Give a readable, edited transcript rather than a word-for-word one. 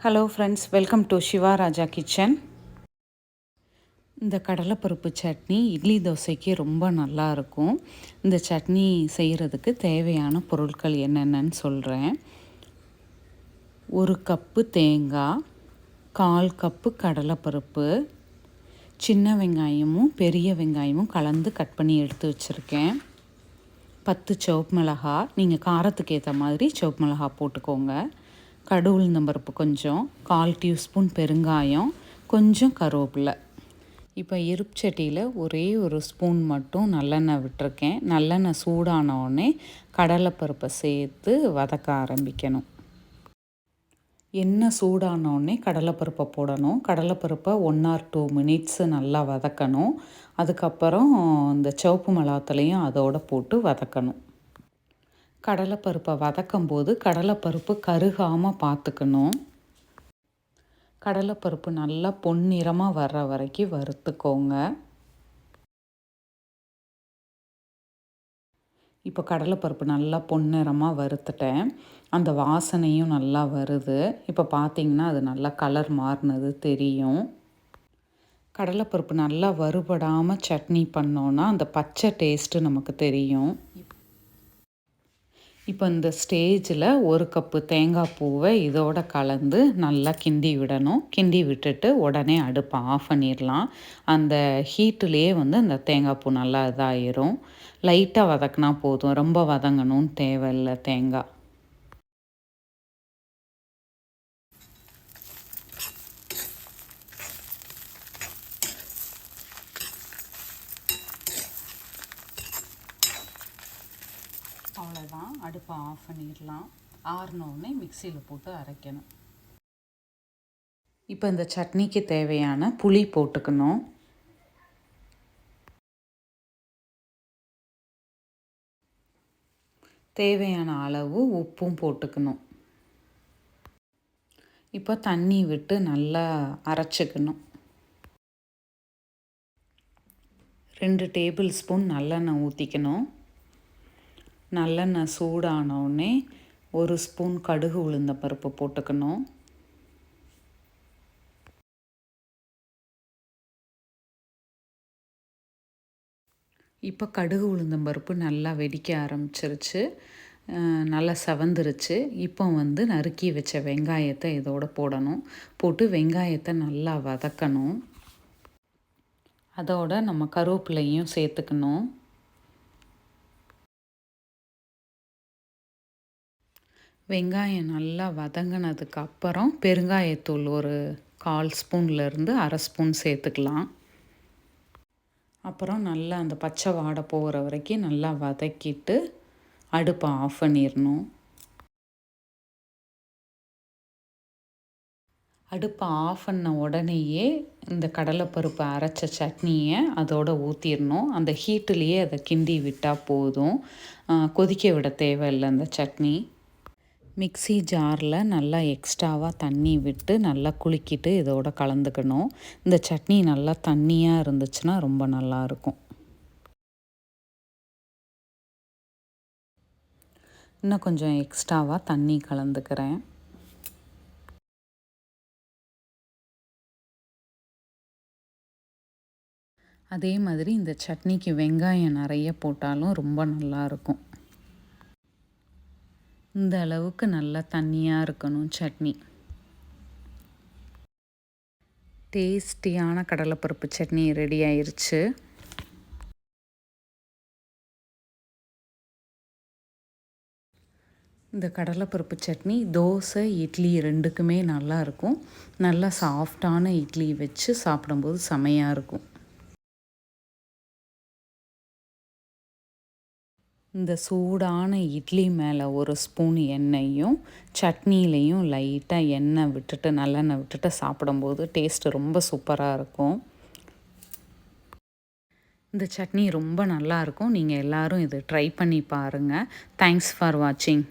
Hello friends, welcome to Siva Raja kitchen. இந்த கடலைப்பருப்பு சட்னி இட்லி தோசைக்கு ரொம்ப நல்லா இருக்கும். இந்த சட்னி செய்கிறதுக்கு தேவையான பொருட்கள் என்னென்னு சொல்கிறேன். 1 கப்பு தேங்காய், 1/4 கப்பு கடலைப்பருப்பு, சின்ன வெங்காயமும் பெரிய வெங்காயமும் கலந்து கட் பண்ணி எடுத்து வச்சுருக்கேன். 10 சிவப்பு மிளகாய், நீங்கள் காரத்துக்கு ஏற்ற மாதிரி சிவப்பு மிளகாய் போட்டுக்கோங்க. கடுகு உளுந்தம்பருப்பு கொஞ்சம், 1/4 டீஸ்பூன் பெருங்காயம், கொஞ்சம் கருவேப்பிலை. இப்போ இருப்புச்சட்டியில் ஒரே ஒரு ஸ்பூன் மட்டும் நல்லெண்ணெய் விட்டுருக்கேன். நல்லெண்ணெய் சூடான உடனே கடலைப்பருப்பை சேர்த்து வதக்க ஆரம்பிக்கணும். எண்ணெய் சூடான உடனே கடலைப்பருப்பை போடணும். கடலைப்பருப்பை 1 or 2 மினிட்ஸு நல்லா வதக்கணும். அதுக்கப்புறம் இந்த சிவப்பு மிளகாத்தலையும் அதோடு போட்டு வதக்கணும். கடலைப்பருப்பை வதக்கும்போது கடலைப்பருப்பு கருகாமல் பார்த்துக்கணும். கடலைப்பருப்பு நல்லா பொன்னிறமாக வர்ற வரைக்கும் வறுத்துக்கோங்க. இப்போ கடலைப்பருப்பு நல்லா பொன்னிறமாக வறுத்துட்டேன். அந்த வாசனையும் நல்லா வருது. இப்போ பார்த்திங்கன்னா அது நல்லா கலர் மாறினது தெரியும். கடலைப்பருப்பு நல்லா வறுபடாமல் சட்னி பண்ணோன்னா அந்த பச்சை டேஸ்ட்டு நமக்கு தெரியும். இப்போ இந்த ஸ்டேஜில் 1 கப்பு தேங்காய் பூவை இதோட கலந்து நல்லா கிண்டி விடணும். கிண்டி விட்டுட்டு உடனே அடுப்பை ஆஃப் பண்ணிடலாம். அந்த ஹீட்டுலேயே அந்த தேங்காய் பூ நல்லா இதாகிரும். லைட்டாக வதக்கினா போதும், ரொம்ப வதங்கணும்னு தேவையில்லை தேங்காய். அவ்வளோதான், அடுப்பை ஆஃப் பண்ணிடலாம். ஆறினோடனே மிக்சியில் போட்டு அரைக்கணும். இப்போ இந்த சட்னிக்கு தேவையான புளி போட்டுக்கணும். தேவையான அளவு உப்பும் போட்டுக்கணும். இப்போ தண்ணி விட்டு நல்லா அரைச்சிக்கணும். 2 டேபிள் ஸ்பூன் நல்லெண்ணெய் ஊற்றிக்கணும். நல்லெண்ணெய் சூடானோடனே 1 ஸ்பூன் கடுகு உளுந்தம்பருப்பு போட்டுக்கணும். இப்போ கடுகு உளுந்தம்பருப்பு நல்லா வெடிக்க ஆரம்பிச்சிருச்சு, நல்லா செவந்துருச்சு. இப்போ நறுக்கி வச்ச வெங்காயத்தை இதோட போடணும். போட்டு வெங்காயத்தை நல்லா வதக்கணும். அதோட நம்ம கருவேப்பிலையும் சேர்த்துக்கணும். வெங்காயம் நல்லா வதங்கினதுக்கு அப்புறம் பெருங்காயத்தூள் ஒரு 1/4 ஸ்பூன்லேருந்து 1/2 ஸ்பூன் சேர்த்துக்கலாம். அப்புறம் நல்லா அந்த பச்சை வாடை போகிற வரைக்கும் நல்லா வதக்கிட்டு அடுப்பை ஆஃப் பண்ணிடணும். அடுப்பை ஆஃப் பண்ண உடனேயே இந்த கடலைப்பருப்பை அரைச்ச சட்னியை அதோடு ஊற்றிடணும். அந்த ஹீட்டுலேயே அதை கிண்டி விட்டால் போதும், கொதிக்க விட தேவையில்லை அந்த சட்னி. மிக்ஸி ஜாரில் நல்லா எக்ஸ்ட்ராவாக தண்ணி விட்டு நல்லா குலுக்கிட்டு இதோட கலந்துக்கணும். இந்த சட்னி நல்லா தண்ணியாக இருந்துச்சுன்னா ரொம்ப நல்லாயிருக்கும். இன்னும் கொஞ்சம் எக்ஸ்ட்ராவாக தண்ணி கலந்துக்கிறேன். அதே மாதிரி இந்த சட்னிக்கு வெங்காயம் நிறைய போட்டாலும் ரொம்ப நல்லாயிருக்கும். இந்த அளவுக்கு நல்லா தண்ணியாக இருக்கணும் சட்னி. டேஸ்டியான கடலைப்பருப்பு சட்னி ரெடி ஆயிருச்சு. இந்த கடலைப்பருப்பு சட்னி தோசை, இட்லி 2க்குமே நல்லாயிருக்கும். நல்லா சாஃப்டான இட்லி வச்சு சாப்பிடும்போது செமையாக இருக்கும். இந்த சூடான இட்லி மேலே 1 ஸ்பூன் எண்ணெயும் சட்னிலையும் லைட்டாக எண்ணெய் விட்டுட்டு நல்லெண்ணெய் விட்டுட்டு சாப்பிடும்போது டேஸ்ட்டு ரொம்ப சூப்பராக இருக்கும். இந்த சட்னி ரொம்ப நல்லாயிருக்கும். நீங்கள் எல்லோரும் இது ட்ரை பண்ணி பாருங்கள். தேங்க்ஸ் ஃபார் வாட்சிங்.